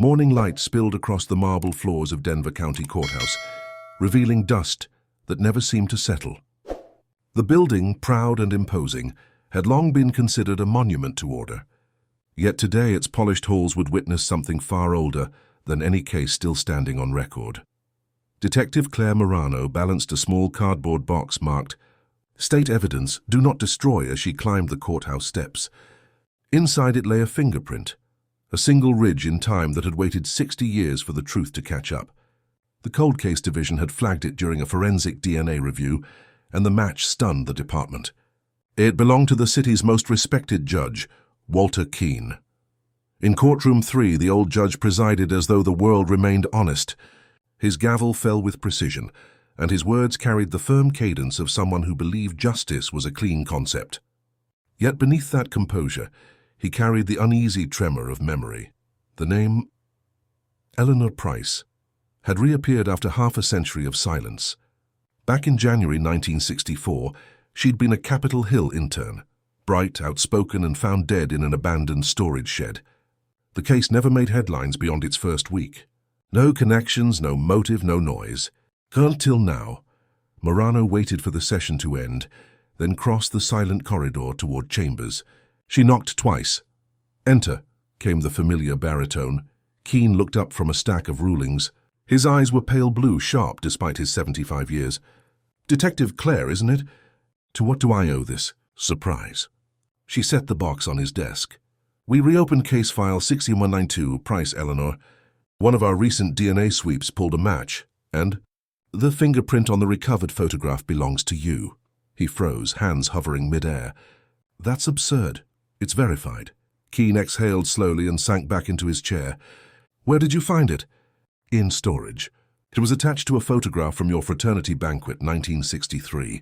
Morning light spilled across the marble floors of Denver County Courthouse, revealing dust that never seemed to settle. The building, proud and imposing, had long been considered a monument to order. Yet today its polished halls would witness something far older than any case still standing on record. Detective Claire Morano balanced a small cardboard box marked, "State Evidence, Do Not Destroy," as she climbed the courthouse steps. Inside it lay a fingerprint, a single ridge in time that had waited 60 years for the truth to catch up. The Cold Case Division had flagged it during a forensic DNA review, and the match stunned the department. It belonged to the city's most respected judge, Walter Keene. In courtroom 3, the old judge presided as though the world remained honest. His gavel fell with precision, and his words carried the firm cadence of someone who believed justice was a clean concept. Yet beneath that composure, he carried the uneasy tremor of memory. The name Eleanor Price had reappeared after half a century of silence. Back in January 1964, she'd been a Capitol Hill intern, bright, outspoken, and found dead in an abandoned storage shed. The case never made headlines beyond its first week. No connections, no motive, no noise. Until now, Morano waited for the session to end, then crossed the silent corridor toward chambers. She knocked twice. "Enter," came the familiar baritone. Keene looked up from a stack of rulings. His eyes were pale blue, sharp despite his 75 years. "Detective Claire, isn't it? To what do I owe this?" Surprise. She set the box on his desk. "We reopened case file 60192, Price Eleanor. One of our recent DNA sweeps pulled a match, and the fingerprint on the recovered photograph belongs to you." He froze, hands hovering mid-air. "That's absurd. It's verified." Keene exhaled slowly and sank back into his chair. "Where did you find it?" "In storage. It was attached to a photograph from your fraternity banquet, 1963.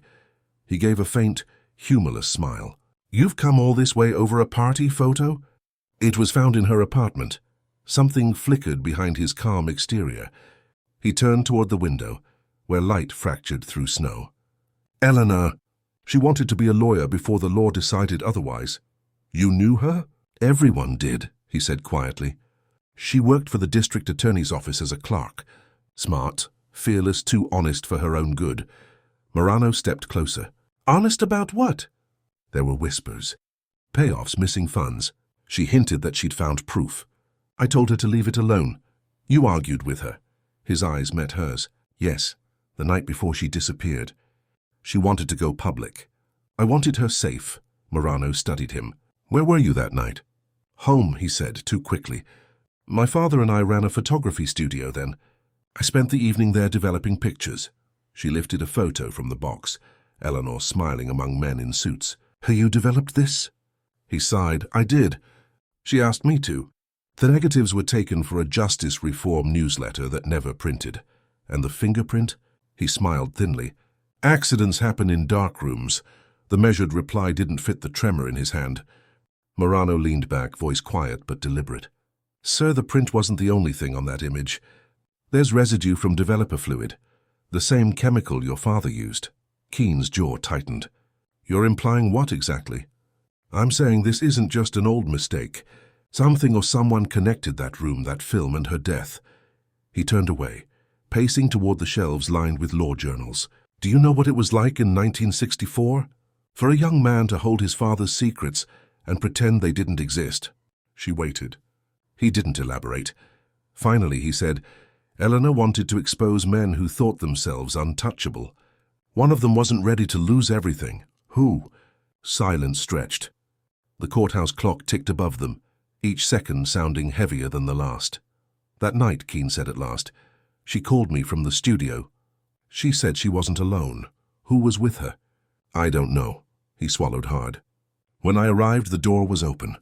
He gave a faint, humorless smile. "You've come all this way over a party photo?" "It was found in her apartment." Something flickered behind his calm exterior. He turned toward the window, where light fractured through snow. "Eleanor, she wanted to be a lawyer before the law decided otherwise." "You knew her?" "Everyone did," he said quietly. "She worked for the district attorney's office as a clerk. Smart, fearless, too honest for her own good." Morano stepped closer. "Honest about what?" There were whispers. "Payoffs, missing funds. She hinted that she'd found proof. I told her to leave it alone. You argued with her." His eyes met hers. "Yes, the night before she disappeared. She wanted to go public. I wanted her safe." Morano studied him. "Where were you that night?" "Home," he said, too quickly. "My father and I ran a photography studio then. I spent the evening there developing pictures." She lifted a photo from the box, Eleanor smiling among men in suits. "You developed this?" He sighed. "I did. She asked me to." The negatives were taken for a justice reform newsletter that never printed. And the fingerprint? He smiled thinly. "Accidents happen in dark rooms." The measured reply didn't fit the tremor in his hand. Morano leaned back, voice quiet but deliberate. "Sir, the print wasn't the only thing on that image. There's residue from developer fluid, the same chemical your father used." Keene's jaw tightened. "You're implying what exactly?" "I'm saying this isn't just an old mistake. Something or someone connected that room, that film, and her death." He turned away, pacing toward the shelves lined with law journals. "Do you know what it was like in 1964? For a young man to hold his father's secrets and pretend they didn't exist?" She waited. He didn't elaborate. Finally, he said, "Eleanor wanted to expose men who thought themselves untouchable. One of them wasn't ready to lose everything." "Who?" Silence stretched. The courthouse clock ticked above them, each second sounding heavier than the last. "That night," Keene said at last, "she called me from the studio. She said she wasn't alone. Who was with her?" "I don't know." He swallowed hard. "When I arrived, the door was open.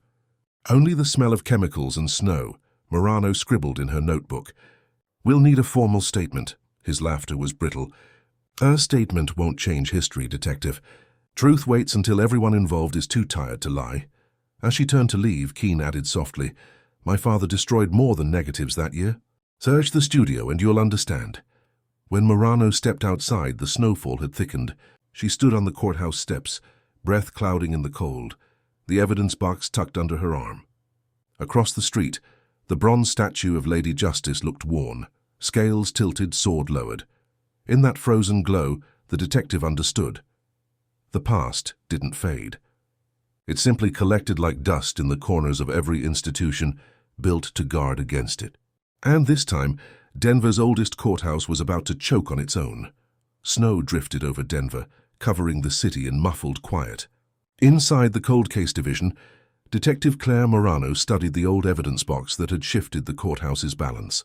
Only the smell of chemicals and snow." Morano scribbled in her notebook. "We'll need a formal statement." His laughter was brittle. "A statement won't change history, Detective. Truth waits until everyone involved is too tired to lie." As she turned to leave, Keene added softly, "My father destroyed more than negatives that year. Search the studio and you'll understand." When Morano stepped outside, the snowfall had thickened. She stood on the courthouse steps, breath clouding in the cold, the evidence box tucked under her arm. Across the street, The bronze statue of Lady Justice looked worn, scales tilted, sword lowered. In that frozen glow, the detective understood. The past didn't fade. It simply collected like dust in the corners of every institution built to guard against it. And this time, Denver's oldest courthouse was about to choke on its own. Snow drifted over Denver, covering the city in muffled quiet. Inside the cold case division, Detective Claire Morano studied the old evidence box that had shifted the courthouse's balance.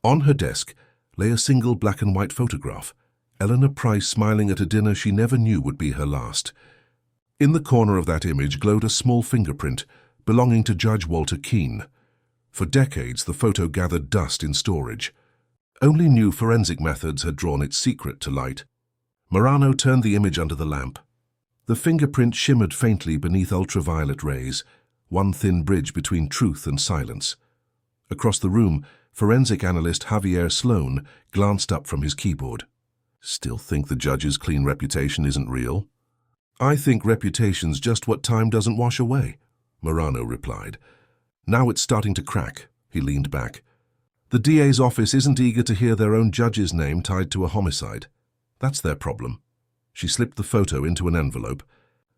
On her desk lay a single black and white photograph, Eleanor Price smiling at a dinner she never knew would be her last. In the corner of that image glowed a small fingerprint belonging to Judge Walter Keene. For decades, the photo gathered dust in storage. Only new forensic methods had drawn its secret to light. Morano turned the image under the lamp. The fingerprint shimmered faintly beneath ultraviolet rays, one thin bridge between truth and silence. Across the room, forensic analyst Javier Sloan glanced up from his keyboard. "Still think the judge's clean reputation isn't real?" "I think reputation's just what time doesn't wash away," Morano replied. "Now it's starting to crack." He leaned back. "The DA's office isn't eager to hear their own judge's name tied to a homicide. That's their problem." She slipped the photo into an envelope,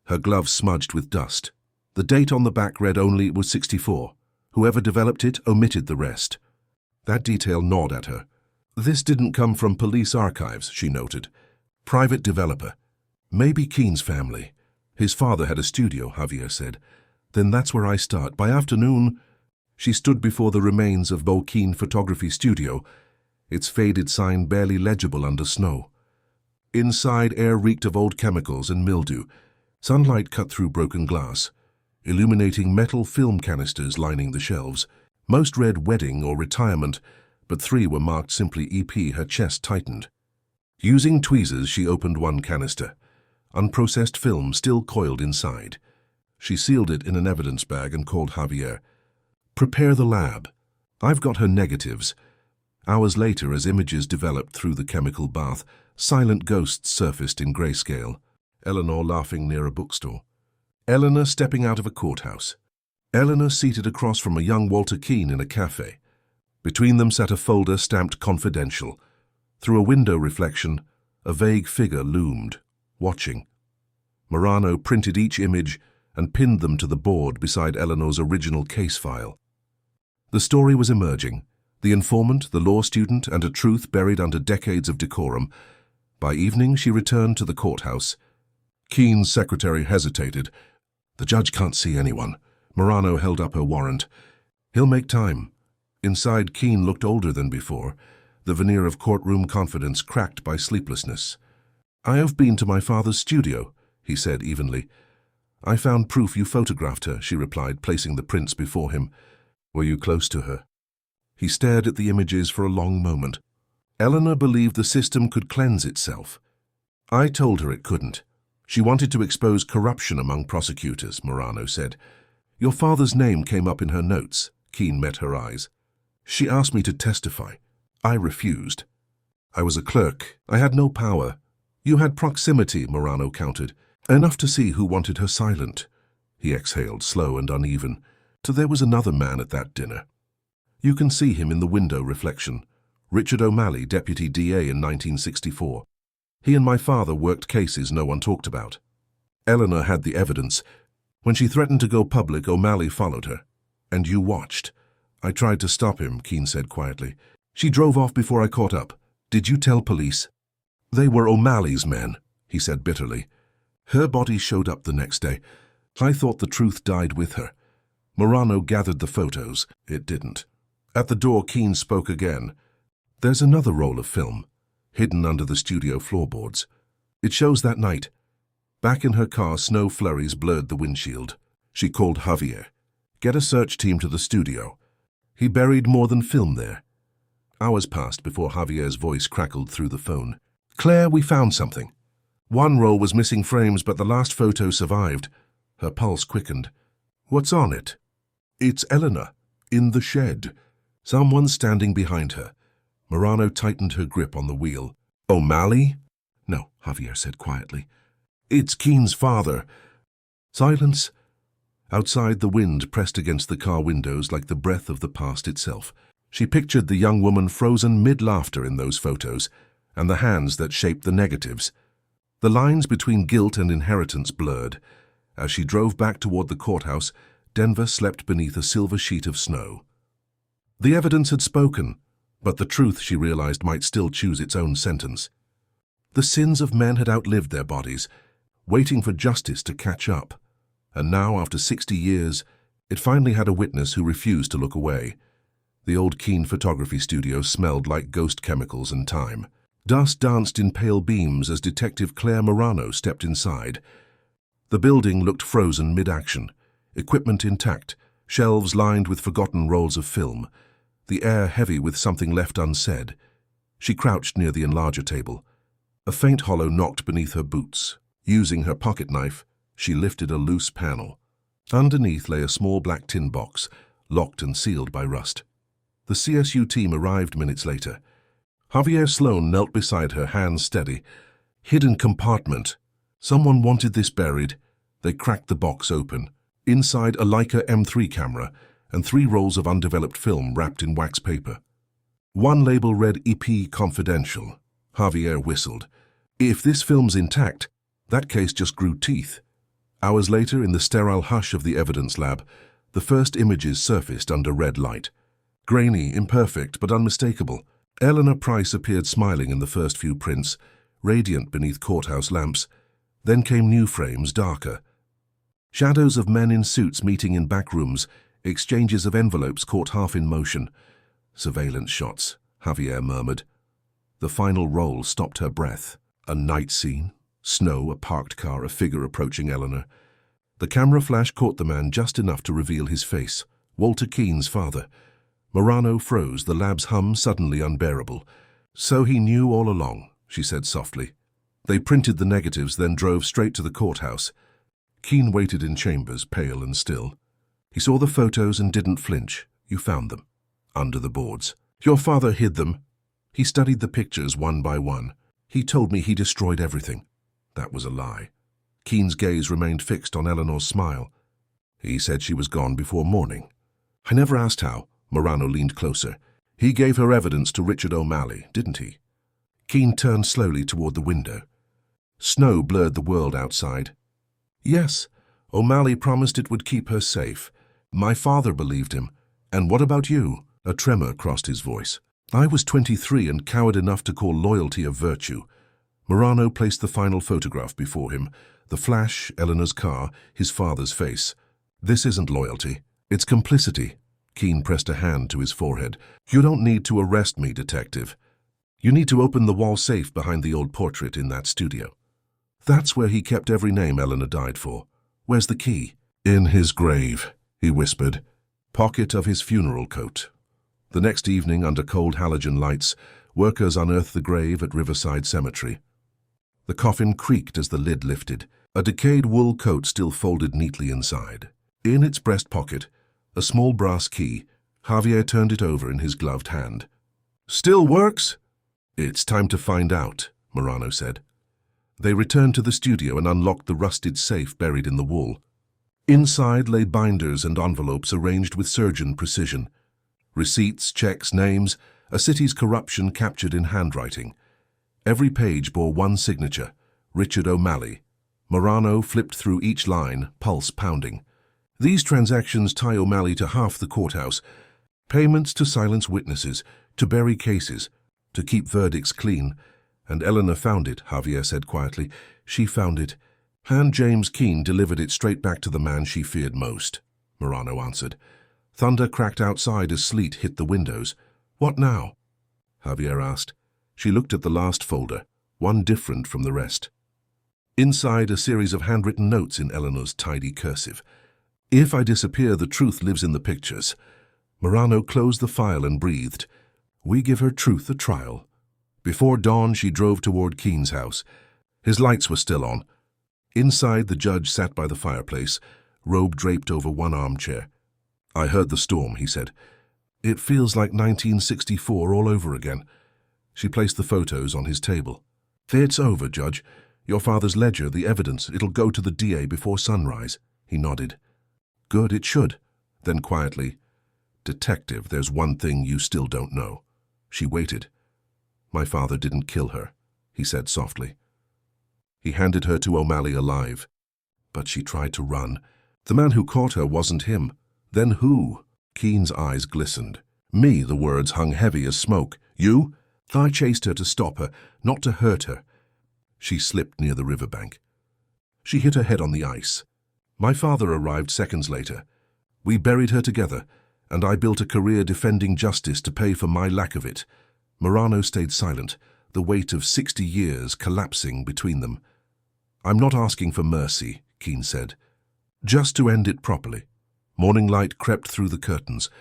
her glove smudged with dust. The date on the back read only it was 64. Whoever developed it omitted the rest. That detail gnawed at her. "This didn't come from police archives," she noted. "Private developer. Maybe Keene's family. His father had a studio," Javier said. "Then that's where I start. By afternoon..." She stood before the remains of Bo Keene Photography Studio, its faded sign barely legible under snow. Inside, air reeked of old chemicals and mildew. Sunlight cut through broken glass, illuminating metal film canisters lining the shelves. Most read wedding or retirement, but 3 were marked simply EP. Her chest tightened. Using tweezers, she opened one canister. Unprocessed film still coiled inside. She sealed it in an evidence bag and called Javier. "Prepare the lab. I've got her negatives." Hours later, as images developed through the chemical bath, silent ghosts surfaced in grayscale. Eleanor laughing near a bookstore. Eleanor stepping out of a courthouse. Eleanor seated across from a young Walter Keene in a cafe. Between them sat a folder stamped confidential. Through a window reflection, a vague figure loomed, watching. Morano printed each image and pinned them to the board beside Eleanor's original case file. The story was emerging. The informant, the law student, and a truth buried under decades of decorum. By evening, she returned to the courthouse. Keene's secretary hesitated. "The judge can't see anyone." Morano held up her warrant. "He'll make time." Inside, Keene looked older than before, the veneer of courtroom confidence cracked by sleeplessness. "I have been to my father's studio," he said evenly. "I found proof you photographed her," she replied, placing the prints before him. "Were you close to her?" He stared at the images for a long moment. Eleanor believed the system could cleanse itself. "I told her it couldn't. She wanted to expose corruption among prosecutors," Morano said. "Your father's name came up in her notes." Keene met her eyes. "She asked me to testify. I refused. I was a clerk. I had no power." "You had proximity," Morano countered. "Enough to see who wanted her silent." He exhaled, slow and uneven. "So there was another man at that dinner. You can see him in the window reflection. Richard O'Malley, deputy DA in 1964. He and my father worked cases no one talked about. Eleanor had the evidence. When she threatened to go public, O'Malley followed her. And you watched." "I tried to stop him," Keene said quietly. "She drove off before I caught up. Did you tell police?" "They were O'Malley's men," he said bitterly. "Her body showed up the next day. I thought the truth died with her." Morano gathered the photos. It didn't. At the door, Keene spoke again. "There's another roll of film, hidden under the studio floorboards. It shows that night. Back in her car, snow flurries blurred the windshield. She called Javier. "Get a search team to the studio." He buried more than film there. Hours passed before Javier's voice crackled through the phone. "Claire, we found something. One roll was missing frames, but the last photo survived." Her pulse quickened. "What's on it?" "It's Eleanor, in the shed. Someone's standing behind her." Morano tightened her grip on the wheel. "O'Malley?" "No," Javier said quietly. "It's Keene's father." Silence, Outside, the wind pressed against the car windows like the breath of the past itself. She pictured the young woman frozen mid-laughter in those photos, and the hands that shaped the negatives. The lines between guilt and inheritance blurred. As she drove back toward the courthouse, Denver slept beneath a silver sheet of snow. The evidence had spoken, but the truth, she realized, might still choose its own sentence. The sins of men had outlived their bodies, waiting for justice to catch up. And now, after 60 years, it finally had a witness who refused to look away. The old Keene photography studio smelled like ghost chemicals and time. Dust danced in pale beams as Detective Claire Morano stepped inside. The building looked frozen mid-action, equipment intact, shelves lined with forgotten rolls of film, the air heavy with something left unsaid. She crouched near the enlarger table. A faint hollow knocked beneath her boots. Using her pocket knife, she lifted a loose panel. Underneath lay a small black tin box, locked and sealed by rust. The CSU team arrived minutes later. Javier Sloan knelt beside her, hands steady. Hidden compartment. Someone wanted this buried. They cracked the box open. Inside, a Leica M3 camera and 3 rolls of undeveloped film wrapped in wax paper. One label read EP Confidential. Javier whistled. If this film's intact, that case just grew teeth. Hours later, in the sterile hush of the evidence lab, the first images surfaced under red light. Grainy, imperfect, but unmistakable. Eleanor Price appeared smiling in the first few prints, radiant beneath courthouse lamps. Then came new frames, darker. Shadows of men in suits meeting in back rooms, exchanges of envelopes caught half in motion. Surveillance shots, Javier murmured. The final roll stopped her breath. A night scene. Snow, a parked car, a figure approaching Eleanor. The camera flash caught the man just enough to reveal his face. Walter Keene's father. Morano froze, the lab's hum suddenly unbearable. So he knew all along, she said softly. They printed the negatives, then drove straight to the courthouse. Keene waited in chambers, pale and still. He saw the photos and didn't flinch. You found them. Under the boards. Your father hid them. He studied the pictures one by one. He told me he destroyed everything. That was a lie. Keene's gaze remained fixed on Eleanor's smile. He said she was gone before morning. I never asked how. Morano leaned closer. He gave her evidence to Richard O'Malley, didn't he? Keene turned slowly toward the window. Snow blurred the world outside. Yes, O'Malley promised it would keep her safe. My father believed him. And what about you? A tremor crossed his voice. I was 23 and coward enough to call loyalty a virtue. Morano placed the final photograph before him. The flash, Eleanor's car, his father's face. This isn't loyalty. It's complicity. Keene pressed a hand to his forehead. You don't need to arrest me, detective. You need to open the wall safe behind the old portrait in that studio. That's where he kept every name Eleanor died for. Where's the key? In his grave, he whispered. Pocket of his funeral coat. The next evening, under cold halogen lights, workers unearthed the grave at Riverside Cemetery. The coffin creaked as the lid lifted. A decayed wool coat still folded neatly inside. In its breast pocket, a small brass key. Javier turned it over in his gloved hand. Still works? It's time to find out, Morano said. They returned to the studio and unlocked the rusted safe buried in the wall. Inside lay binders and envelopes arranged with surgeon precision. Receipts, checks, names, a city's corruption captured in handwriting. Every page bore one signature, Richard O'Malley. Morano flipped through each line, pulse pounding. These transactions tie O'Malley to half the courthouse. Payments to silence witnesses, to bury cases, to keep verdicts clean. And Eleanor found it, Javier said quietly. She found it. And James Keene delivered it straight back to the man she feared most, Morano answered. Thunder cracked outside as sleet hit the windows. What now? Javier asked. She looked at the last folder, one different from the rest. Inside, a series of handwritten notes in Eleanor's tidy cursive. If I disappear, the truth lives in the pictures. Morano closed the file and breathed. We give her truth a trial. Before dawn, she drove toward Keene's house. His lights were still on. Inside, the judge sat by the fireplace, robe draped over one armchair. I heard the storm, he said. It feels like 1964 all over again. She placed the photos on his table. It's over, Judge. Your father's ledger, the evidence, it'll go to the DA before sunrise. He nodded. Good, it should. Then quietly, "Detective, there's one thing you still don't know." She waited. "My father didn't kill her," he said softly. "He handed her to O'Malley alive. But she tried to run. The man who caught her wasn't him. Then who?" Keen's eyes glistened. "Me," the words hung heavy as smoke. "You?" "I chased her to stop her, not to hurt her." She slipped near the riverbank. She hit her head on the ice. My father arrived seconds later. We buried her together, and I built a career defending justice to pay for my lack of it. Morano stayed silent, the weight of 60 years collapsing between them. "I'm not asking for mercy," Keen said. "Just to end it properly." Morning light crept through the curtains.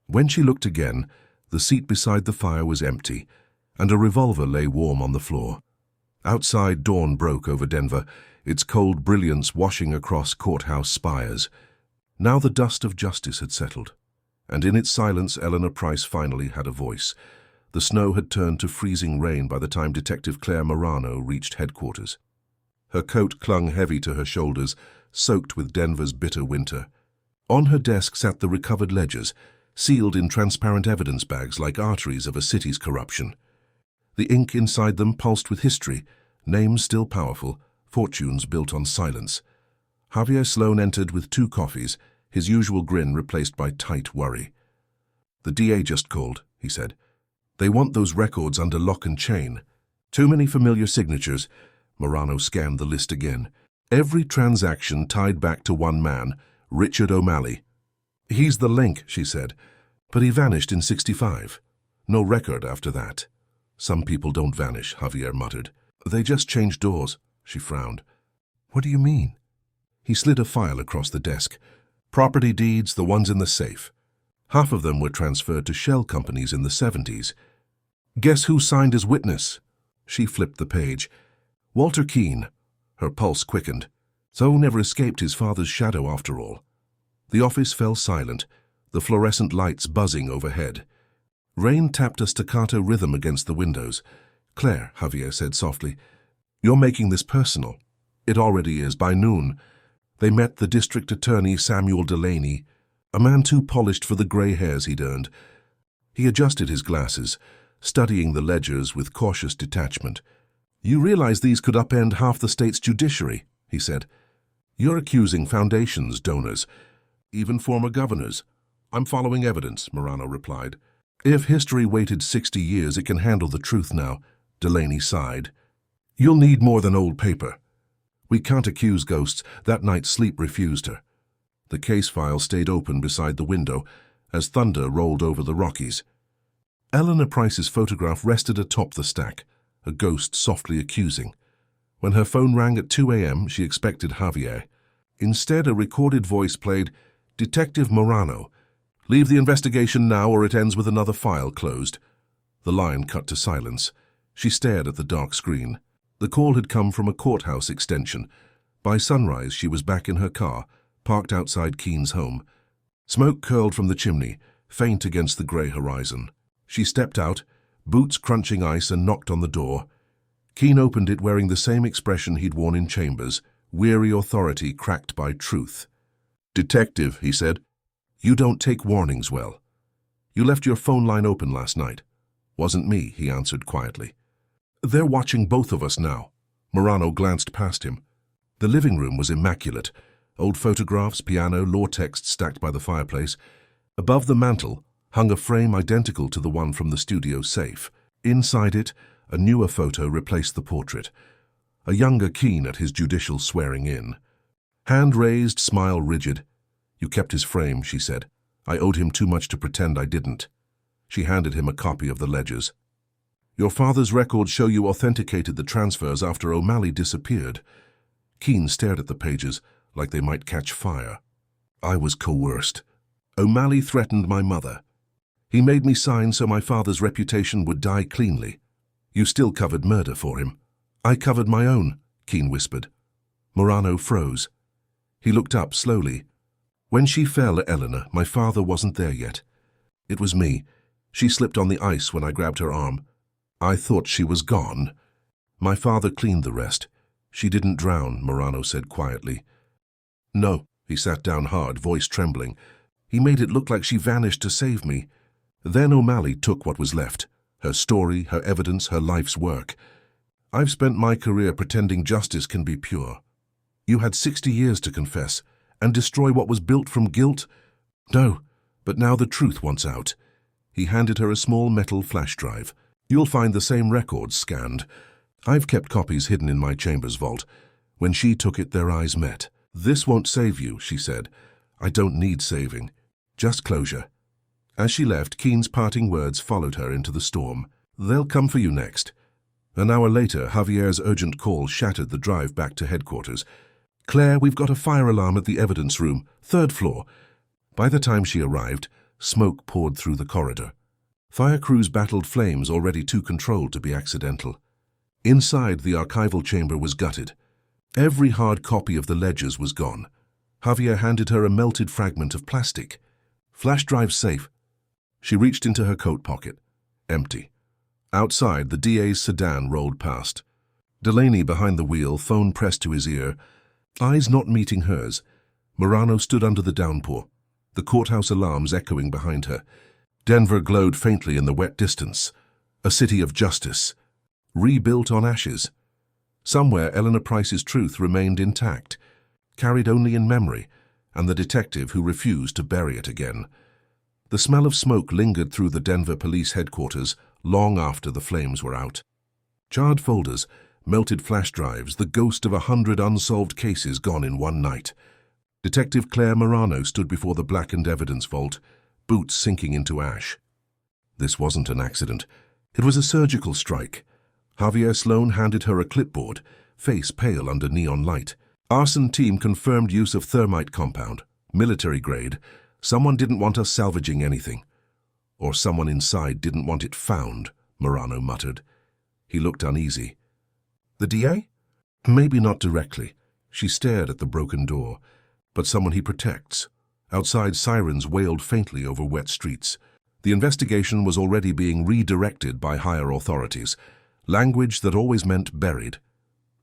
When she looked again, the seat beside the fire was empty, and a revolver lay warm on the floor. Outside, dawn broke over Denver, its cold brilliance washing across courthouse spires. Now the dust of justice had settled, and in its silence Eleanor Price finally had a voice. The snow had turned to freezing rain by the time Detective Claire Morano reached headquarters. Her coat clung heavy to her shoulders, soaked with Denver's bitter winter. On her desk sat the recovered ledgers, sealed in transparent evidence bags like arteries of a city's corruption. The ink inside them pulsed with history, names still powerful, fortunes built on silence. Javier Sloan entered with 2 coffees, his usual grin replaced by tight worry. "The DA just called," he said. "They want those records under lock and chain. Too many familiar signatures." Morano scanned the list again. Every transaction tied back to one man, Richard O'Malley. "He's the link," she said, "but he vanished in 65. No record after that." "Some people don't vanish," Javier muttered. "They just change doors," she frowned. "What do you mean?" He slid a file across the desk. "Property deeds, the ones in the safe. Half of them were transferred to shell companies in the 70s. Guess who signed as witness?" She flipped the page. "Walter Keene." Her pulse quickened. So never escaped his father's shadow after all. The office fell silent, the fluorescent lights buzzing overhead. Rain tapped a staccato rhythm against the windows. "Claire," Javier said softly, "you're making this personal." "It already is, by noon." They met the district attorney Samuel Delaney, a man too polished for the grey hairs he'd earned. He adjusted his glasses, studying the ledgers with cautious detachment. "You realize these could upend half the state's judiciary," he said. "You're accusing foundations, donors, even former governors." "I'm following evidence," Morano replied. "If history waited 60 years, it can handle the truth now," Delaney sighed. "You'll need more than old paper. We can't accuse ghosts. That night sleep refused her." The case file stayed open beside the window as thunder rolled over the Rockies. Eleanor Price's photograph rested atop the stack, a ghost softly accusing. When her phone rang at 2 a.m., she expected Javier. Instead, a recorded voice played, "Detective Morano. Leave the investigation now or it ends with another file closed." The line cut to silence. She stared at the dark screen. The call had come from a courthouse extension. By sunrise, she was back in her car, parked outside Keen's home. Smoke curled from the chimney, faint against the grey horizon. She stepped out, boots crunching ice, and knocked on the door. Keen opened it wearing the same expression he'd worn in chambers, weary authority cracked by truth. "Detective," he said, "you don't take warnings well. You left your phone line open last night." "Wasn't me," he answered quietly. "They're watching both of us now." Morano glanced past him. The living room was immaculate. Old photographs, piano, law text stacked by the fireplace. Above the mantel hung a frame identical to the one from the studio safe. Inside it, a newer photo replaced the portrait. A younger Keen at his judicial swearing-in. Hand raised, smile rigid. "You kept his frame," she said. "I owed him too much to pretend I didn't." She handed him a copy of the ledgers. "Your father's records show you authenticated the transfers after O'Malley disappeared." Keen stared at the pages like they might catch fire. "I was coerced. O'Malley threatened my mother. He made me sign so my father's reputation would die cleanly. You still covered murder for him." "I covered my own," Keen whispered. Morano froze. He looked up slowly. "When she fell, Eleanor, my father wasn't there yet. It was me. She slipped on the ice when I grabbed her arm. I thought she was gone. My father cleaned the rest. She didn't drown," Morano said quietly. "No," He sat down hard, voice trembling. He made it look like she vanished to save me. Then O'Malley took what was left. Her story, her evidence, her life's work. I've spent my career pretending justice can be pure. You had 60 years to confess and destroy what was built from guilt? No, but now the truth wants out. He handed her a small metal flash drive. You'll find the same records scanned. I've kept copies hidden in my chamber's vault. When she took it, their eyes met. This won't save you, she said. I don't need saving. Just closure. As she left, Keene's parting words followed her into the storm. They'll come for you next. An hour later, Javier's urgent call shattered the drive back to headquarters. Claire, we've got a fire alarm at the evidence room, 3rd floor. By the time she arrived, smoke poured through the corridor. Fire crews battled flames already too controlled to be accidental. Inside, the archival chamber was gutted. Every hard copy of the ledgers was gone. Javier handed her a melted fragment of plastic. Flash drive safe. She reached into her coat pocket. Empty. Outside, the DA's sedan rolled past. Delaney behind the wheel, phone pressed to his ear. Eyes not meeting hers. Morano stood under the downpour, the courthouse alarms echoing behind her. Denver glowed faintly in the wet distance. A city of justice. Rebuilt on ashes. Somewhere Eleanor Price's truth remained intact, carried only in memory, and the detective who refused to bury it again. The smell of smoke lingered through the Denver police headquarters long after the flames were out. Charred folders, melted flash drives, the ghost of 100 unsolved cases gone in one night. Detective Claire Morano stood before the blackened evidence vault, boots sinking into ash. This wasn't an accident. It was a surgical strike. Javier Sloan handed her a clipboard, face pale under neon light. Arson team confirmed use of thermite compound, military grade. Someone didn't want us salvaging anything. Or someone inside didn't want it found, Morano muttered. He looked uneasy. The DA? Maybe not directly. She stared at the broken door. But someone he protects. Outside, sirens wailed faintly over wet streets. The investigation was already being redirected by higher authorities. Language that always meant buried.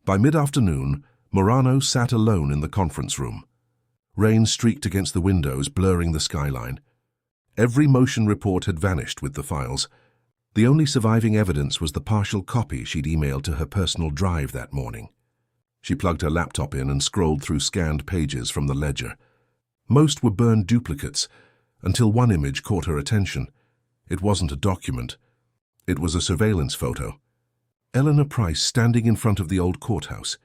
By mid-afternoon, Morano sat alone in the conference room. Rain streaked against the windows, blurring the skyline. Every motion report had vanished with the files. The only surviving evidence was the partial copy she'd emailed to her personal drive that morning. She plugged her laptop in and scrolled through scanned pages from the ledger. Most were burned duplicates, until one image caught her attention. It wasn't a document. It was a surveillance photo. Eleanor Price standing in front of the old courthouse.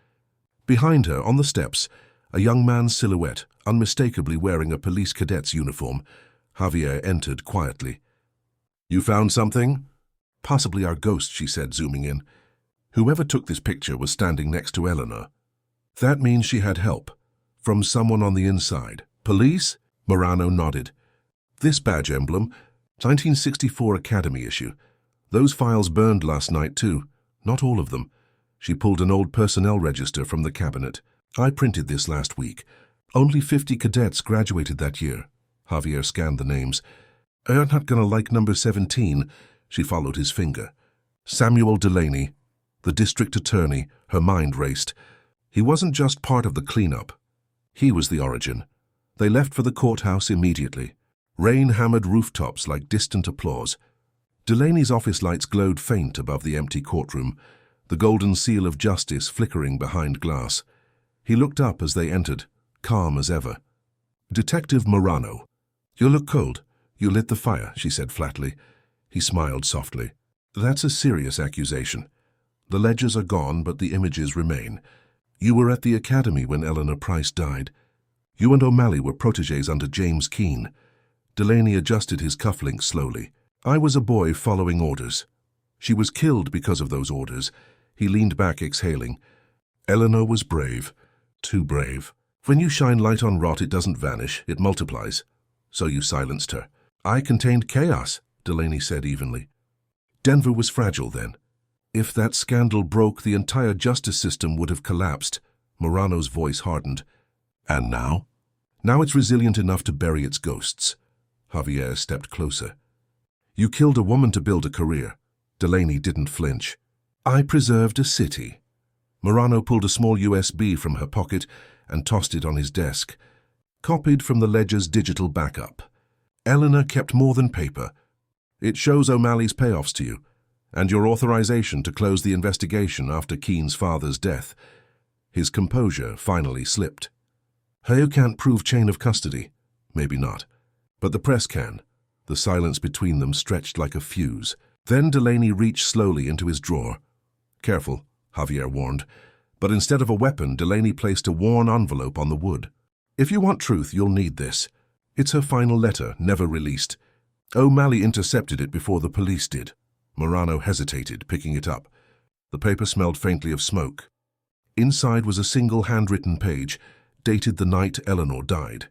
Behind her, on the steps, a young man's silhouette, unmistakably wearing a police cadet's uniform. Javier entered quietly. You found something? Possibly our ghost, she said, zooming in. Whoever took this picture was standing next to Eleanor. That means she had help. From someone on the inside. Police? Morano nodded. This badge emblem, 1964 Academy issue. Those files burned last night too. Not all of them. She pulled an old personnel register from the cabinet. I printed this last week. Only 50 cadets graduated that year. Javier scanned the names. You're not gonna like number 17. She followed his finger. Samuel Delaney, the district attorney. Her mind raced. He wasn't just part of the cleanup. He was the origin. They left for the courthouse immediately. Rain hammered rooftops like distant applause. Delaney's office lights glowed faint above the empty courtroom, the golden seal of justice flickering behind glass. He looked up as they entered, calm as ever. Detective Morano. You look cold. You lit the fire, she said flatly. He smiled softly. That's a serious accusation. The ledgers are gone, but the images remain. You were at the academy when Eleanor Price died. You and O'Malley were protégés under James Keene. Delaney adjusted his cufflinks slowly. I was a boy following orders. She was killed because of those orders. He leaned back, exhaling. Eleanor was brave. Too brave. When you shine light on rot, it doesn't vanish, it multiplies. So you silenced her. I contained chaos, Delaney said evenly. Denver was fragile then. If that scandal broke, the entire justice system would have collapsed. Morano's voice hardened. And now? Now it's resilient enough to bury its ghosts. Javier stepped closer. You killed a woman to build a career. Delaney didn't flinch. I preserved a city. Morano pulled a small USB from her pocket and tossed it on his desk. copied from the ledger's digital backup. Eleanor kept more than paper. It shows O'Malley's payoffs to you, and your authorization to close the investigation after Keene's father's death. His composure finally slipped. You can't prove chain of custody. Maybe not. But the press can. The silence between them stretched like a fuse. Then Delaney reached slowly into his drawer. Careful, Javier warned. But instead of a weapon, Delaney placed a worn envelope on the wood. If you want truth, you'll need this. It's her final letter, never released. O'Malley intercepted it before the police did. Morano hesitated, picking it up. The paper smelled faintly of smoke. Inside was a single handwritten page, dated the night Eleanor died.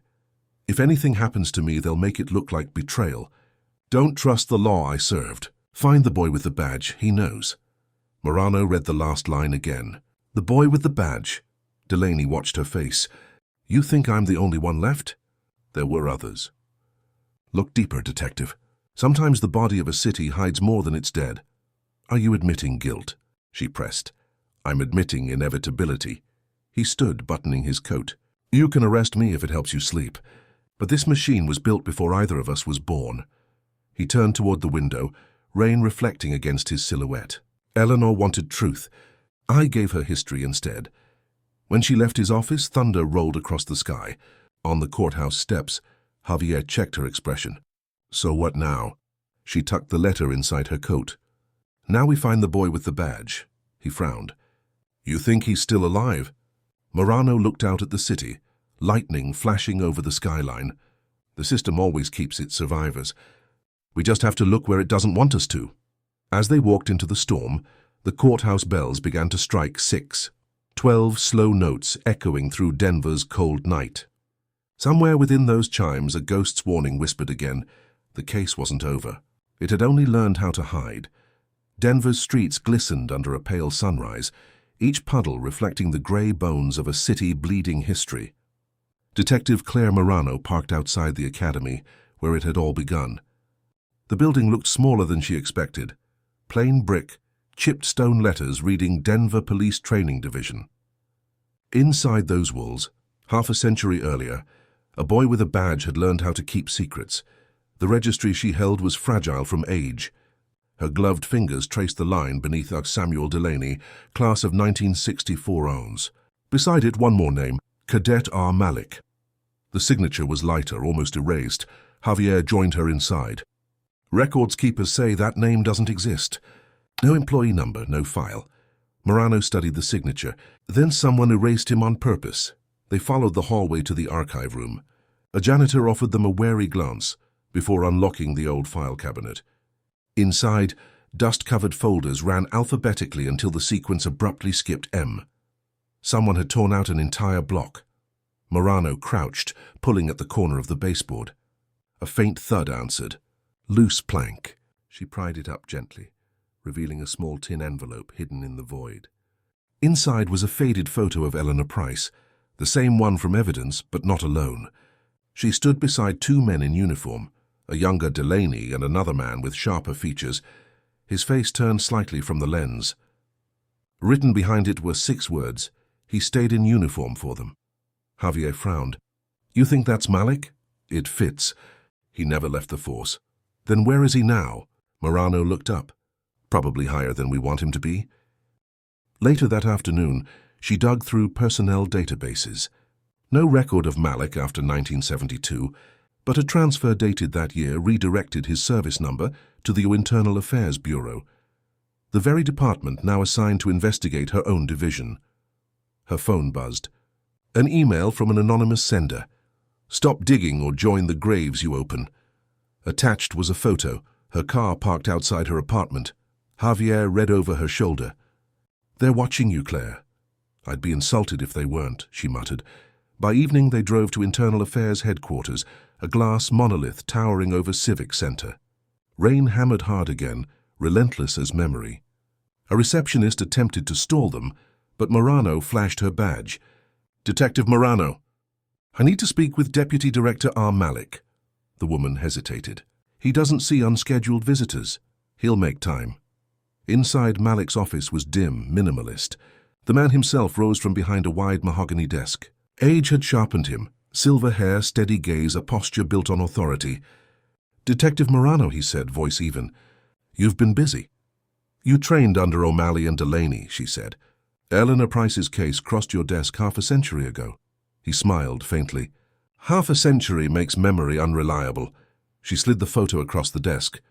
If anything happens to me, they'll make it look like betrayal. Don't trust the law I served. Find the boy with the badge, he knows. Morano read the last line again. The boy with the badge. Delaney watched her face. You think I'm the only one left? There were others. Look deeper, detective. Sometimes the body of a city hides more than its dead. Are you admitting guilt? She pressed. I'm admitting inevitability. He stood, buttoning his coat. You can arrest me if it helps you sleep. But this machine was built before either of us was born. He turned toward the window, rain reflecting against his silhouette. Eleanor wanted truth. I gave her history instead. When she left his office, thunder rolled across the sky. On the courthouse steps, Javier checked her expression. So what now? She tucked the letter inside her coat. Now we find the boy with the badge. He frowned. You think he's still alive? Morano looked out at the city, lightning flashing over the skyline. The system always keeps its survivors. We just have to look where it doesn't want us to. As they walked into the storm, the courthouse bells began to strike 6. 12 slow notes echoing through Denver's cold night. Somewhere within those chimes, a ghost's warning whispered again. The case wasn't over. It had only learned how to hide. Denver's streets glistened under a pale sunrise, each puddle reflecting the gray bones of a city bleeding history. Detective Claire Morano parked outside the academy, where it had all begun. The building looked smaller than she expected. Plain brick, chipped stone letters reading Denver Police Training Division. Inside those walls, half a century earlier, a boy with a badge had learned how to keep secrets. The registry she held was fragile from age. Her gloved fingers traced the line beneath Samuel Delaney, class of 1964 owns. Beside it, one more name, Cadet R. Malik. The signature was lighter, almost erased. Javier joined her inside. Records keepers say that name doesn't exist. No employee number, no file. Morano studied the signature. Then someone erased him on purpose. They followed the hallway to the archive room. A janitor offered them a wary glance before unlocking the old file cabinet. Inside, dust-covered folders ran alphabetically until the sequence abruptly skipped M. Someone had torn out an entire block. Morano crouched, pulling at the corner of the baseboard. A faint thud answered. Loose plank. She pried it up gently, revealing a small tin envelope hidden in the void. Inside was a faded photo of Eleanor Price, the same one from evidence, but not alone. She stood beside 2 men in uniform, a younger Delaney and another man with sharper features, his face turned slightly from the lens. Written behind it were 6 words. He stayed in uniform for them. Javier frowned. You think that's Malik? It fits. He never left the force. Then where is he now? Morano looked up. Probably higher than we want him to be. Later that afternoon, she dug through personnel databases. No record of Malik after 1972, but a transfer dated that year redirected his service number to the Internal Affairs Bureau, the very department now assigned to investigate her own division. Her phone buzzed. An email from an anonymous sender. Stop digging or join the graves you open. Attached was a photo, her car parked outside her apartment. Javier read over her shoulder. They're watching you, Claire. I'd be insulted if they weren't, she muttered. By evening they drove to Internal Affairs headquarters, a glass monolith towering over Civic Center. Rain hammered hard again, relentless as memory. A receptionist attempted to stall them, but Morano flashed her badge. Detective Morano. I need to speak with Deputy Director R. Malik. The woman hesitated. He doesn't see unscheduled visitors. He'll make time. Inside Malik's office was dim, minimalist. The man himself rose from behind a wide mahogany desk. Age had sharpened him. Silver hair, steady gaze, a posture built on authority. "Detective Morano," he said, voice even. "You've been busy." "You trained under O'Malley and Delaney," she said. "Eleanor Price's case crossed your desk half a century ago." He smiled faintly. "Half a century makes memory unreliable." She slid the photo across the desk.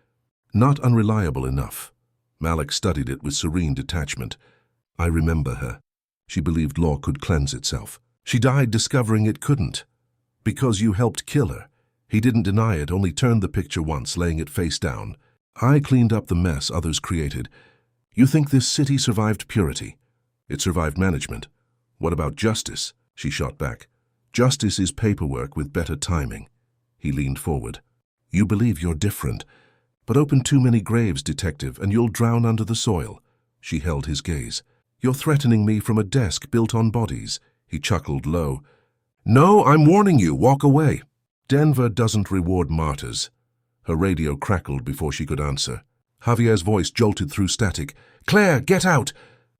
"Not unreliable enough." Malik studied it with serene detachment. "I remember her. She believed law could cleanse itself. She died discovering it couldn't. Because you helped kill her." He didn't deny it, only turned the picture once, laying it face down. "I cleaned up the mess others created. You think this city survived purity? It survived management. What about justice?" She shot back. "Justice is paperwork with better timing." He leaned forward. "You believe you're different. But open too many graves, detective, and you'll drown under the soil." She held his gaze. "You're threatening me from a desk built on bodies." He chuckled low. "No, I'm warning you, walk away." "Denver doesn't reward martyrs." Her radio crackled before she could answer. Javier's voice jolted through static. "Claire, get out!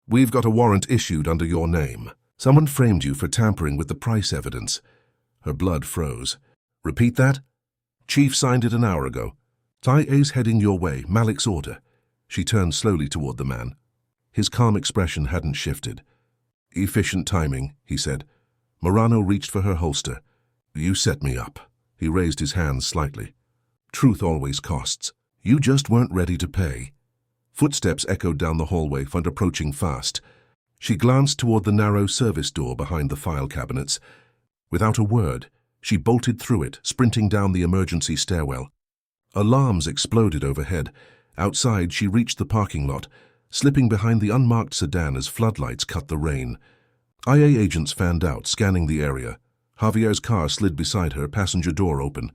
We've got a warrant issued under your name. Someone framed you for tampering with the Price evidence." Her blood froze. "Repeat that?" "Chief signed it an hour ago. IA's heading your way, Malik's order." She turned slowly toward the man. His calm expression hadn't shifted. "Efficient timing," he said. Morano reached for her holster. "You set me up." He raised his hands slightly. "Truth always costs. You just weren't ready to pay." Footsteps echoed down the hallway, Fund approaching fast. She glanced toward the narrow service door behind the file cabinets. Without a word, she bolted through it, sprinting down the emergency stairwell. Alarms exploded overhead. Outside, she reached the parking lot, slipping behind the unmarked sedan as floodlights cut the rain. IA agents fanned out, scanning the area. Javier's car slid beside her, passenger door open.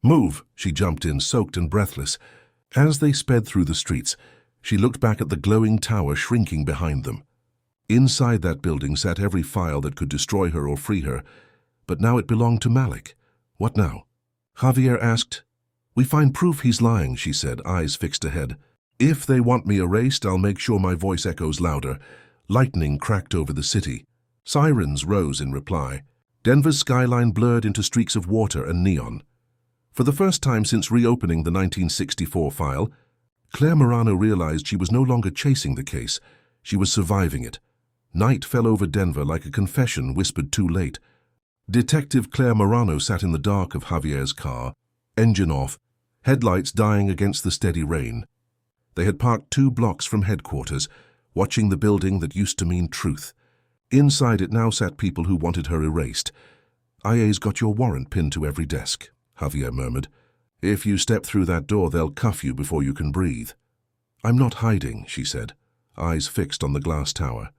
"Move!" She jumped in, soaked and breathless. As they sped through the streets, she looked back at the glowing tower shrinking behind them. Inside that building sat every file that could destroy her or free her, but now it belonged to Malik. What now? Javier asked. "We find proof he's lying," she said, eyes fixed ahead. "If they want me erased, I'll make sure my voice echoes louder." Lightning cracked over the city. Sirens rose in reply. Denver's skyline blurred into streaks of water and neon. For the first time since reopening the 1964 file, Claire Morano realized she was no longer chasing the case. She was surviving it. Night fell over Denver like a confession whispered too late. Detective Claire Morano sat in the dark of Javier's car, engine off, headlights dying against the steady rain. They had parked 2 blocks from headquarters, watching the building that used to mean truth. Inside it now sat people who wanted her erased. "IA's got your warrant pinned to every desk," Javier murmured. "If you step through that door, they'll cuff you before you can breathe." "I'm not hiding," she said, eyes fixed on the glass tower.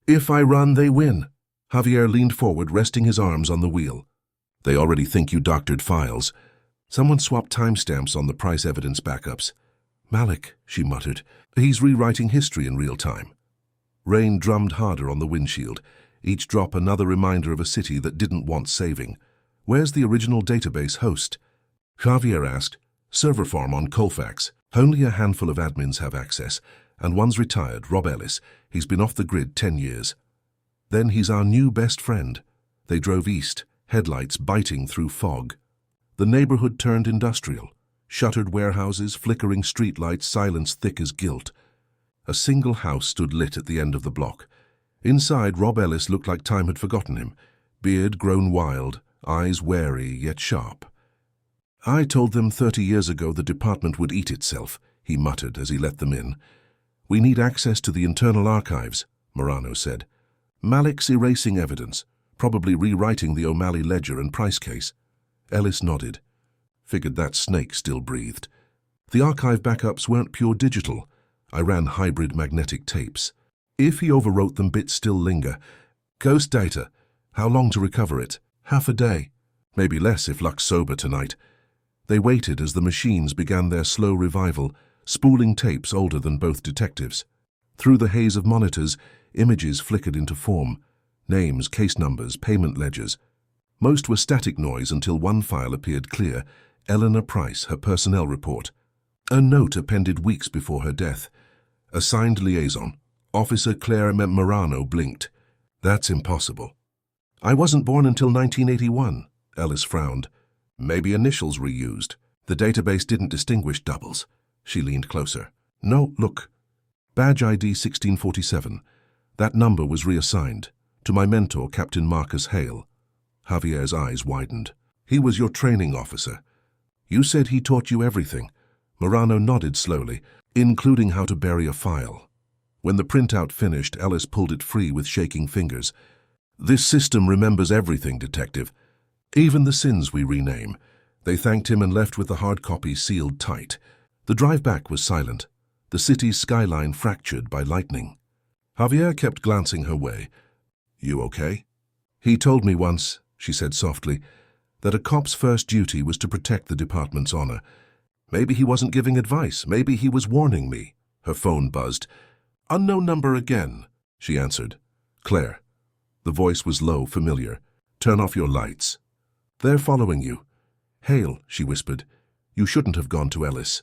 "If I run, they win." Javier leaned forward, resting his arms on the wheel. "They already think you doctored files." Someone swapped timestamps on the Price evidence backups. "Malik," she muttered. "He's rewriting history in real time." Rain drummed harder on the windshield, each drop another reminder of a city that didn't want saving. "Where's the original database host?" Javier asked. "Server farm on Colfax. Only a handful of admins have access, and one's retired, Rob Ellis. He's been off the grid 10 years. Then he's our new best friend." They drove east, headlights biting through fog. The neighborhood turned industrial. Shuttered warehouses, flickering streetlights, silence thick as guilt. A single house stood lit at the end of the block. Inside, Rob Ellis looked like time had forgotten him. Beard grown wild, eyes wary yet sharp. "I told them 30 years ago the department would eat itself," he muttered as he let them in. "We need access to the internal archives," Morano said. "Malik's erasing evidence, probably rewriting the O'Malley ledger and Price case." Ellis nodded. "Figured that snake still breathed." "The archive backups weren't pure digital. I ran hybrid magnetic tapes. If he overwrote them, bits still linger. Ghost data. How long to recover it? Half a day. Maybe less if luck's sober tonight." They waited as the machines began their slow revival, spooling tapes older than both detectives. Through the haze of monitors, images flickered into form. Names, case numbers, payment ledgers. Most were static noise until one file appeared clear. Eleanor Price, her personnel report. A note appended weeks before her death. Assigned liaison. Officer Claire Morano blinked. "That's impossible." "I wasn't born until 1981. Ellis frowned. Maybe initials reused. The database didn't distinguish doubles. She leaned closer. No, look. Badge ID 1647. That number was reassigned to my mentor, Captain Marcus Hale. Javier's eyes widened. He was your training officer. You said he taught you everything. Morano nodded slowly, including how to bury a file. When the printout finished, Ellis pulled it free with shaking fingers. This system remembers everything, Detective. Even the sins we rename. They thanked him and left with the hard copy sealed tight. The drive back was silent, the city's skyline fractured by lightning. Javier kept glancing her way. You okay? He told me once, she said softly, that a cop's first duty was to protect the department's honor. Maybe he wasn't giving advice. Maybe he was warning me. Her phone buzzed. Unknown number again, she answered. Claire. The voice was low, familiar. Turn off your lights. They're following you. Hale, she whispered. You shouldn't have gone to Ellis.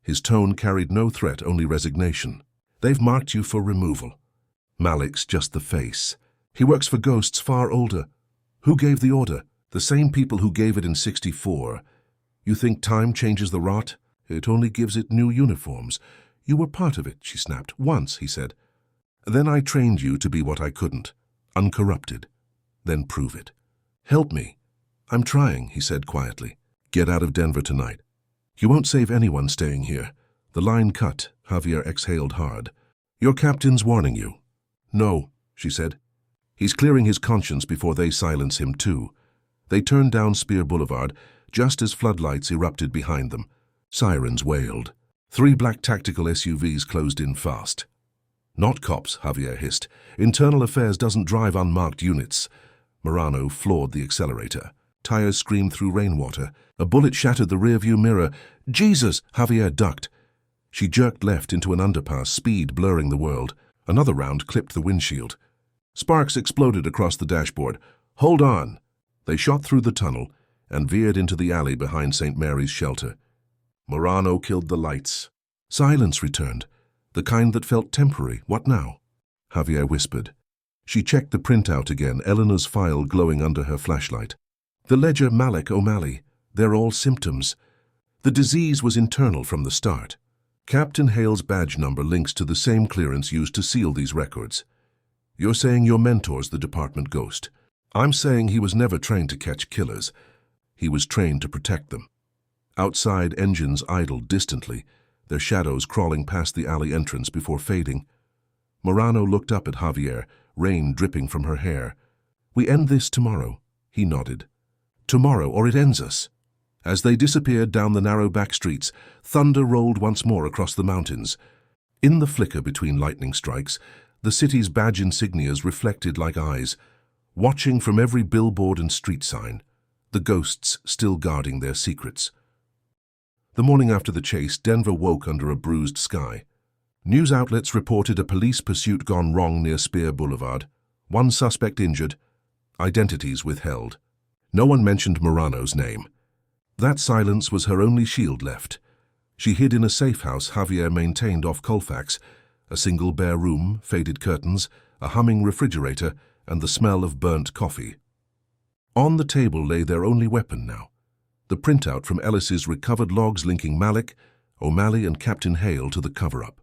His tone carried no threat, only resignation. They've marked you for removal. Malik's just the face. He works for ghosts far older. Who gave the order? The same people who gave it in '64. You think time changes the rot? It only gives it new uniforms. You were part of it, she snapped. Once, he said. Then I trained you to be what I couldn't. Uncorrupted. Then prove it. Help me. I'm trying, he said quietly. Get out of Denver tonight. You won't save anyone staying here. The line cut. Javier exhaled hard. Your captain's warning you. No, she said. He's clearing his conscience before they silence him too. They turned down Spear Boulevard just as floodlights erupted behind them. Sirens wailed. 3 black tactical SUVs closed in fast. Not cops, Javier hissed. Internal Affairs doesn't drive unmarked units. Morano floored the accelerator. Tires screamed through rainwater. A bullet shattered the rearview mirror. Jesus! Javier ducked. She jerked left into an underpass, speed blurring the world. Another round clipped the windshield. Sparks exploded across the dashboard. Hold on! They shot through the tunnel and veered into the alley behind St. Mary's shelter. Morano killed the lights. Silence returned, the kind that felt temporary. What now? Javier whispered. She checked the printout again, Eleanor's file glowing under her flashlight. The ledger Malik O'Malley. They're all symptoms. The disease was internal from the start. Captain Hale's badge number links to the same clearance used to seal these records. You're saying your mentor's the department ghost. I'm saying he was never trained to catch killers. He was trained to protect them. Outside, engines idled distantly, their shadows crawling past the alley entrance before fading. Morano looked up at Javier, rain dripping from her hair. We end this tomorrow, he nodded. Tomorrow, or it ends us. As they disappeared down the narrow back streets, thunder rolled once more across the mountains. In the flicker between lightning strikes, the city's badge insignias reflected like eyes, watching from every billboard and street sign, the ghosts still guarding their secrets. The morning after the chase, Denver woke under a bruised sky. News outlets reported a police pursuit gone wrong near Spear Boulevard. 1 suspect injured, identities withheld. No one mentioned Morano's name. That silence was her only shield left. She hid in a safe house Javier maintained off Colfax, a single bare room, faded curtains, a humming refrigerator, and the smell of burnt coffee. On the table lay their only weapon now, the printout from Ellis's recovered logs linking Malik, O'Malley, and Captain Hale to the cover-up.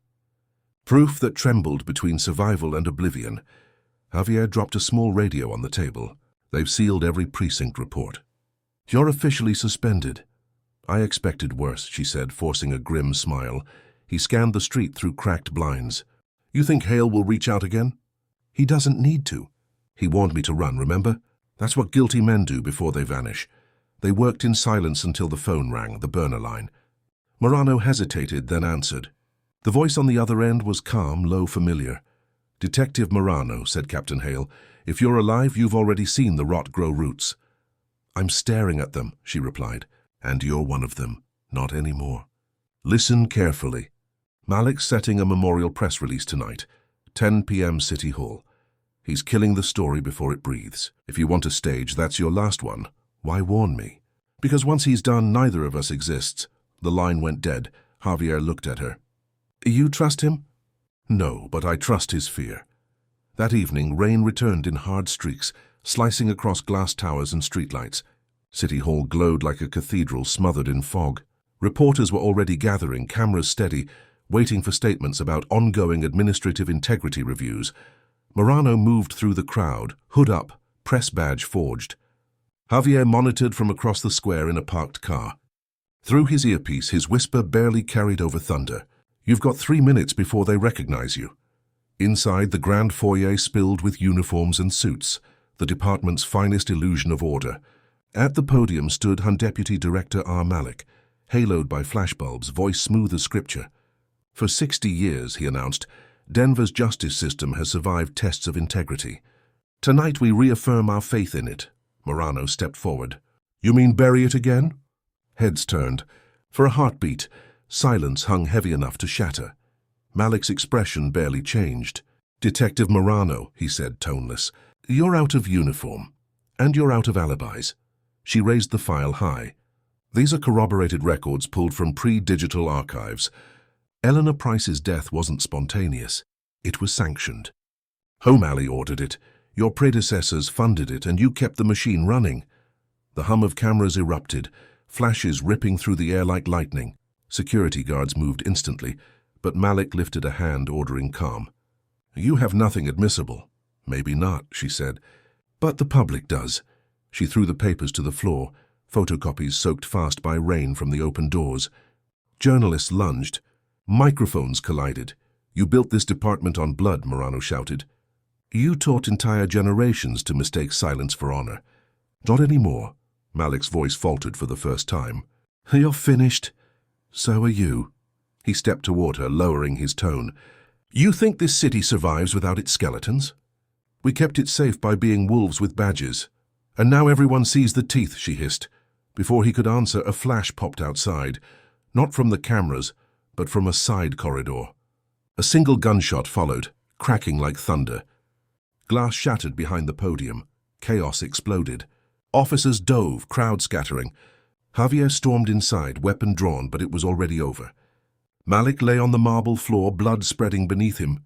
Proof that trembled between survival and oblivion. Javier dropped a small radio on the table. They've sealed every precinct report. You're officially suspended. I expected worse, she said, forcing a grim smile. He scanned the street through cracked blinds. You think Hale will reach out again? He doesn't need to. He warned me to run, remember? That's what guilty men do before they vanish. They worked in silence until the phone rang, the burner line. Morano hesitated, then answered. The voice on the other end was calm, low, familiar. Detective Morano, said Captain Hale. If you're alive, you've already seen the rot grow roots. I'm staring at them, she replied. And you're one of them. Not anymore. Listen carefully. Malik's setting a memorial press release tonight. 10 p.m. City Hall. He's killing the story before it breathes. If you want a stage, that's your last one. Why warn me? Because once he's done, neither of us exists. The line went dead. Javier looked at her. You trust him? No, but I trust his fear. That evening, rain returned in hard streaks, slicing across glass towers and streetlights. City Hall glowed like a cathedral smothered in fog. Reporters were already gathering, cameras steady, waiting for statements about ongoing administrative integrity reviews. Morano moved through the crowd, hood up, press badge forged. Javier monitored from across the square in a parked car. Through his earpiece, his whisper barely carried over thunder. "You've got 3 minutes before they recognize you." Inside, the grand foyer spilled with uniforms and suits, the department's finest illusion of order. At the podium stood Hun Deputy Director R. Malik, haloed by flashbulbs, voice smooth as scripture. "For 60 years, he announced, Denver's justice system has survived tests of integrity. Tonight we reaffirm our faith in it." Morano stepped forward. "You mean bury it again?" Heads turned. For a heartbeat, silence hung heavy enough to shatter. Malik's expression barely changed. "Detective Morano," he said, toneless, "you're out of uniform, and you're out of alibis." She raised the file high. "These are corroborated records pulled from pre-digital archives. Eleanor Price's death wasn't spontaneous. It was sanctioned. Home Alley ordered it. Your predecessors funded it, and you kept the machine running." The hum of cameras erupted, flashes ripping through the air like lightning. Security guards moved instantly, but Malik lifted a hand, ordering calm. "You have nothing admissible." "Maybe not," she said. "But the public does." She threw the papers to the floor, photocopies soaked fast by rain from the open doors. Journalists lunged. Microphones collided. "You built this department on blood," Morano shouted. "You taught entire generations to mistake silence for honor." "Not anymore." Malik's voice faltered for the first time. "You're finished. So are you." He stepped toward her, lowering his tone. "You think this city survives without its skeletons? We kept it safe by being wolves with badges. And now everyone sees the teeth," she hissed. Before he could answer, a flash popped outside, not from the cameras, but from a side corridor. A single gunshot followed, cracking like thunder. Glass shattered behind the podium. Chaos exploded. Officers dove, crowd scattering. Javier stormed inside, weapon drawn, but it was already over. Malik lay on the marble floor, blood spreading beneath him.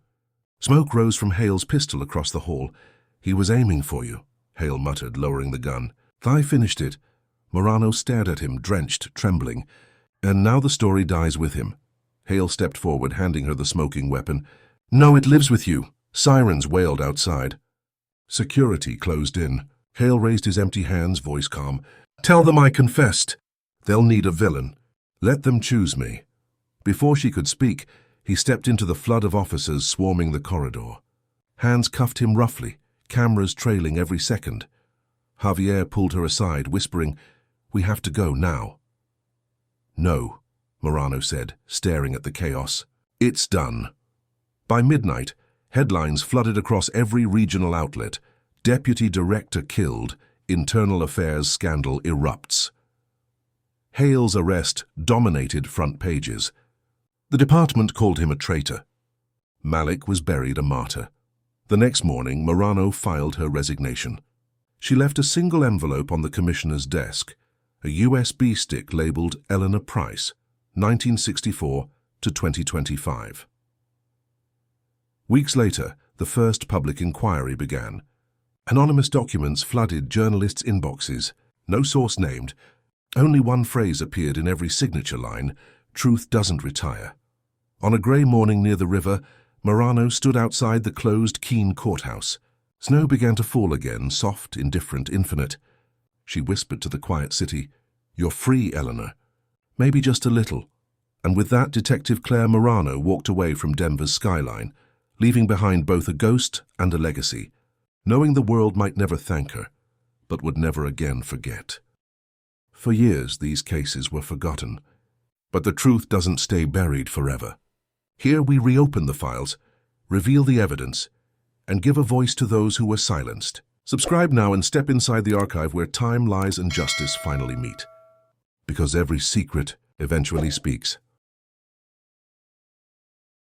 Smoke rose from Hale's pistol across the hall. "He was aiming for you," Hale muttered, lowering the gun. "I finished it." Morano stared at him, drenched, trembling. "And now the story dies with him." Hale stepped forward, handing her the smoking weapon. "No, it lives with you." Sirens wailed outside. Security closed in. Hale raised his empty hands, voice calm. "Tell them I confessed. They'll need a villain. Let them choose me." Before she could speak, he stepped into the flood of officers swarming the corridor. Hands cuffed him roughly, cameras trailing every second. Javier pulled her aside, whispering, "We have to go now." "No," Morano said, staring at the chaos. "It's done." By midnight, headlines flooded across every regional outlet. Deputy Director killed, internal affairs scandal erupts. Hale's arrest dominated front pages. The department called him a traitor. Malik was buried a martyr. The next morning, Morano filed her resignation. She left a single envelope on the commissioner's desk, a USB stick labeled Eleanor Price, 1964 to 2025. Weeks later, the first public inquiry began. Anonymous documents flooded journalists' inboxes, no source named. Only one phrase appeared in every signature line: "Truth doesn't retire." On a grey morning near the river, Morano stood outside the closed Keene courthouse. Snow began to fall again, soft, indifferent, infinite. She whispered to the quiet city, "You're free, Eleanor." Maybe just a little. And with that, Detective Claire Morano walked away from Denver's skyline, leaving behind both a ghost and a legacy, knowing the world might never thank her, but would never again forget. For years, these cases were forgotten. But the truth doesn't stay buried forever. Here we reopen the files, reveal the evidence, and give a voice to those who were silenced. Subscribe now and step inside the archive where time, lies, and justice finally meet. Because every secret eventually speaks.